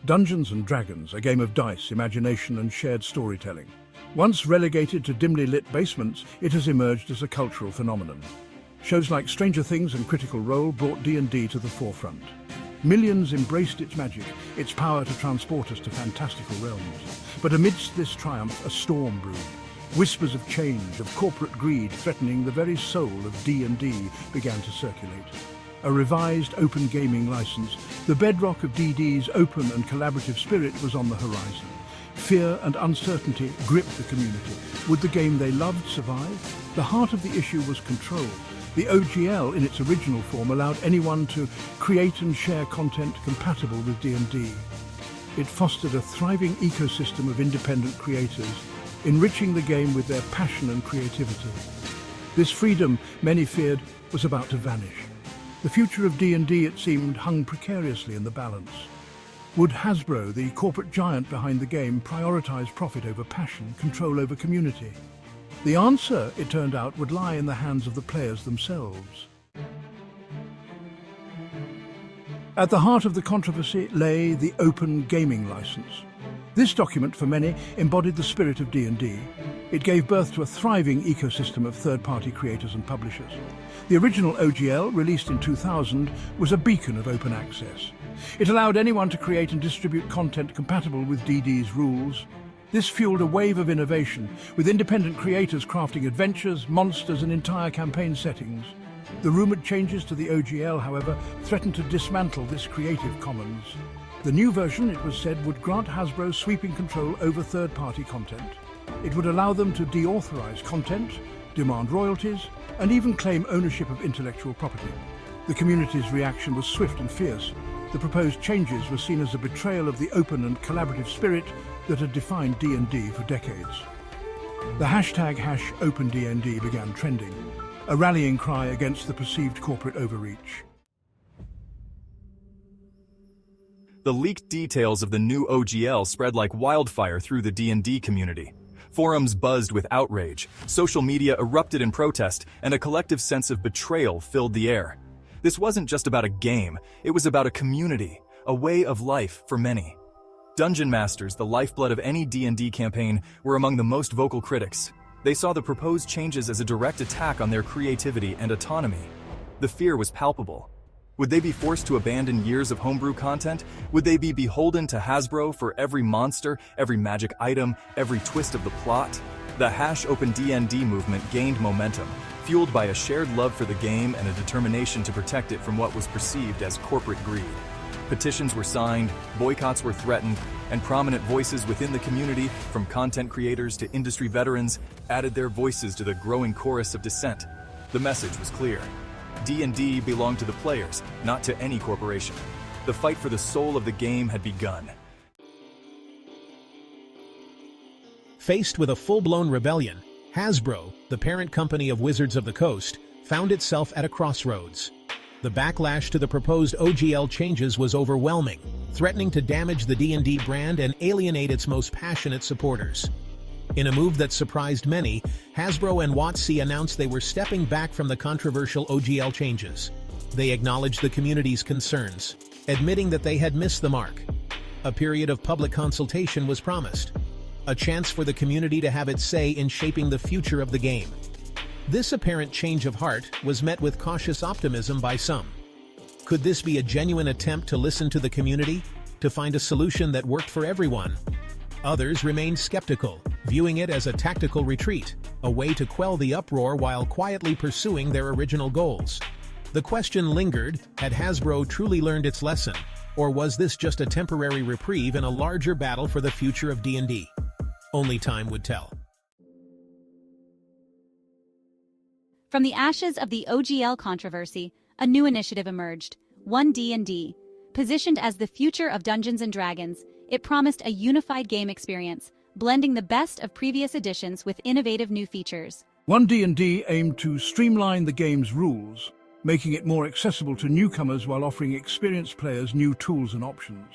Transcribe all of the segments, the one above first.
Dungeons and Dragons, a game of dice, imagination and shared storytelling. Once relegated to dimly lit basements, it has emerged as a cultural phenomenon. Shows like Stranger Things and Critical Role brought D&D to the forefront. Millions embraced its magic, its power to transport us to fantastical realms. But amidst this triumph, a storm brewed. Whispers of change, of corporate greed threatening the very soul of D&D began to circulate. A revised open gaming license, the bedrock of DD's open and collaborative spirit, was on the horizon. Fear and uncertainty gripped the community. Would the game they loved survive? The heart of the issue was control. The OGL, in its original form, allowed anyone to create and share content compatible with D&D. It fostered a thriving ecosystem of independent creators, enriching the game with their passion and creativity. This freedom, many feared, was about to vanish. The future of D&D, it seemed, hung precariously in the balance. Would Hasbro, the corporate giant behind the game, prioritize profit over passion, control over community? The answer, it turned out, would lie in the hands of the players themselves. At the heart of the controversy lay the open gaming license. This document, for many, embodied the spirit of D&D. It gave birth to a thriving ecosystem of third-party creators and publishers. The original OGL, released in 2000, was a beacon of open access. It allowed anyone to create and distribute content compatible with DD's rules. This fueled a wave of innovation, with independent creators crafting adventures, monsters, and entire campaign settings. The rumored changes to the OGL, however, threatened to dismantle this creative commons. The new version, it was said, would grant Hasbro sweeping control over third-party content. It would allow them to deauthorize content, demand royalties, and even claim ownership of intellectual property. The community's reaction was swift and fierce. The proposed changes were seen as a betrayal of the open and collaborative spirit that had defined D&D for decades. The hashtag #OpenDND began trending, a rallying cry against the perceived corporate overreach. The leaked details of the new OGL spread like wildfire through the D&D community. Forums buzzed with outrage, social media erupted in protest, and a collective sense of betrayal filled the air. This wasn't just about a game, it was about a community, a way of life for many. Dungeon Masters, the lifeblood of any D&D campaign, were among the most vocal critics. They saw the proposed changes as a direct attack on their creativity and autonomy. The fear was palpable. Would they be forced to abandon years of homebrew content? Would they be beholden to Hasbro for every monster, every magic item, every twist of the plot? The #OpenDND movement gained momentum, fueled by a shared love for the game and a determination to protect it from what was perceived as corporate greed. Petitions were signed, boycotts were threatened, and prominent voices within the community, from content creators to industry veterans, added their voices to the growing chorus of dissent. The message was clear. D&D belonged to the players, not to any corporation. The fight for the soul of the game had begun. Faced with a full-blown rebellion, Hasbro, the parent company of Wizards of the Coast, found itself at a crossroads. The backlash to the proposed OGL changes was overwhelming, threatening to damage the D&D brand and alienate its most passionate supporters. In a move that surprised many, Hasbro and WotC announced they were stepping back from the controversial OGL changes. They acknowledged the community's concerns, admitting that they had missed the mark. A period of public consultation was promised, a chance for the community to have its say in shaping the future of the game. This apparent change of heart was met with cautious optimism by some. Could this be a genuine attempt to listen to the community, to find a solution that worked for everyone? Others remained skeptical, viewing it as a tactical retreat, a way to quell the uproar while quietly pursuing their original goals. The question lingered, had Hasbro truly learned its lesson, or was this just a temporary reprieve in a larger battle for the future of D&D? Only time would tell. From the ashes of the OGL controversy, a new initiative emerged, One D&D. Positioned as the future of Dungeons & Dragons, it promised a unified game experience, blending the best of previous editions with innovative new features. One D&D aimed to streamline the game's rules, making it more accessible to newcomers while offering experienced players new tools and options.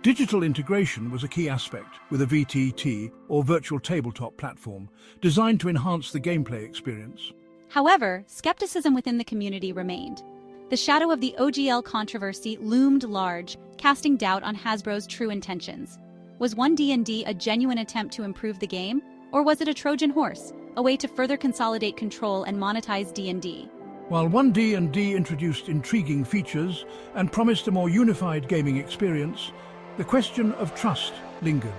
Digital integration was a key aspect, with a VTT, or virtual tabletop platform, designed to enhance the gameplay experience. However, skepticism within the community remained. the shadow of the OGL controversy loomed large, casting doubt on Hasbro's true intentions. Was One D&D a genuine attempt to improve the game, or was it a Trojan horse, a way to further consolidate control and monetize D&D? While One D&D introduced intriguing features and promised a more unified gaming experience, the question of trust lingered.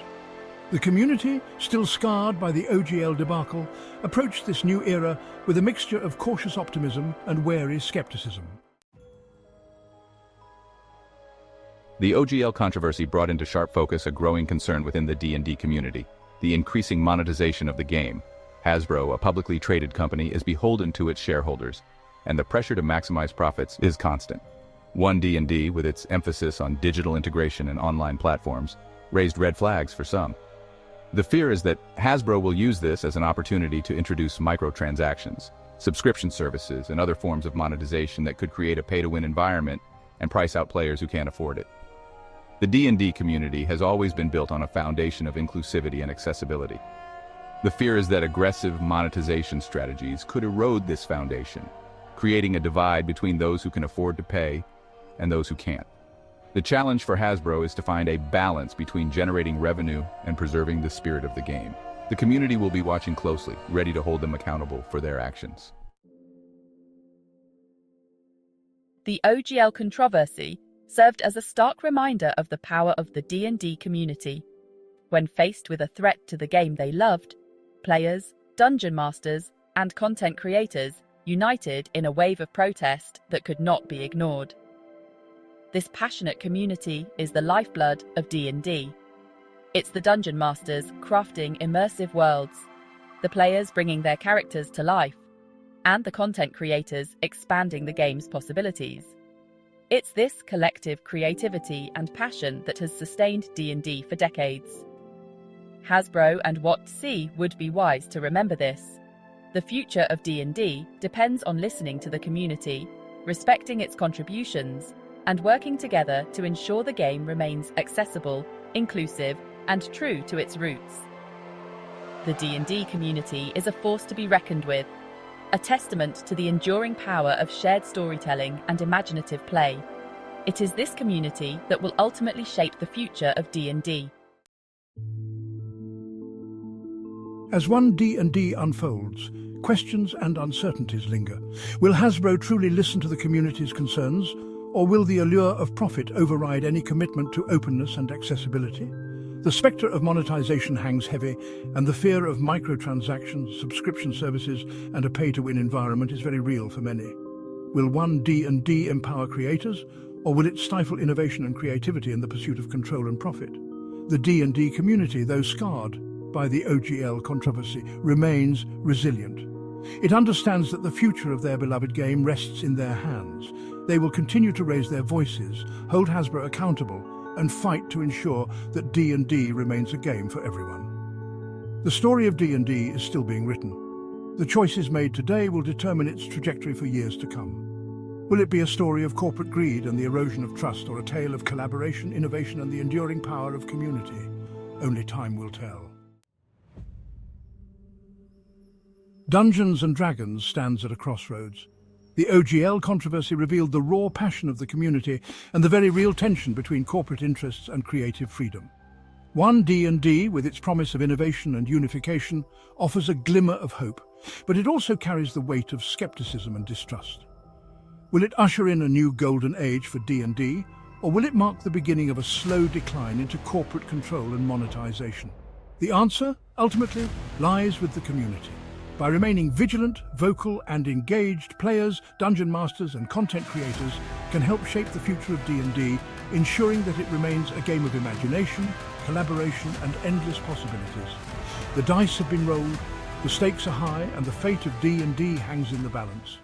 The community, still scarred by the OGL debacle, approached this new era with a mixture of cautious optimism and wary skepticism. The OGL controversy brought into sharp focus a growing concern within the D&D community, the increasing monetization of the game. Hasbro, a publicly traded company, is beholden to its shareholders, and the pressure to maximize profits is constant. One D&D, with its emphasis on digital integration and online platforms, raised red flags for some. The fear is that Hasbro will use this as an opportunity to introduce microtransactions, subscription services, and other forms of monetization that could create a pay-to-win environment and price out players who can't afford it. The D&D community has always been built on a foundation of inclusivity and accessibility. The fear is that aggressive monetization strategies could erode this foundation, creating a divide between those who can afford to pay and those who can't. The challenge for Hasbro is to find a balance between generating revenue and preserving the spirit of the game. The community will be watching closely, ready to hold them accountable for their actions. The OGL controversy served as a stark reminder of the power of the D&D community. When faced with a threat to the game they loved, players, dungeon masters, and content creators united in a wave of protest that could not be ignored. This passionate community is the lifeblood of D&D. It's the dungeon masters crafting immersive worlds, the players bringing their characters to life, and the content creators expanding the game's possibilities. It's this collective creativity and passion that has sustained D&D for decades. Hasbro and WotC would be wise to remember this. The future of D&D depends on listening to the community, respecting its contributions, and working together to ensure the game remains accessible, inclusive, and true to its roots. The D&D community is a force to be reckoned with, a testament to the enduring power of shared storytelling and imaginative play. It is this community that will ultimately shape the future of D&D. As One D&D unfolds, questions and uncertainties linger. Will Hasbro truly listen to the community's concerns, or will the allure of profit override any commitment to openness and accessibility? The spectre of monetization hangs heavy, and the fear of microtransactions, subscription services, and a pay-to-win environment is very real for many. Will One D&D empower creators, or will it stifle innovation and creativity in the pursuit of control and profit? The D&D community, though scarred by the OGL controversy, remains resilient. It understands that the future of their beloved game rests in their hands. They will continue to raise their voices, hold Hasbro accountable, and fight to ensure that D&D remains a game for everyone. The story of D&D is still being written. The choices made today will determine its trajectory for years to come. Will it be a story of corporate greed and the erosion of trust, or a tale of collaboration, innovation, and the enduring power of community? Only time will tell. Dungeons & Dragons stands at a crossroads. The OGL controversy revealed the raw passion of the community and the very real tension between corporate interests and creative freedom. One D&D, with its promise of innovation and unification, offers a glimmer of hope, but it also carries the weight of skepticism and distrust. Will it usher in a new golden age for D&D, or will it mark the beginning of a slow decline into corporate control and monetization? The answer, ultimately, lies with the community. By remaining vigilant, vocal, and engaged, players, dungeon masters, and content creators can help shape the future of D&D, ensuring that it remains a game of imagination, collaboration, and endless possibilities. The dice have been rolled, the stakes are high, and the fate of D&D hangs in the balance.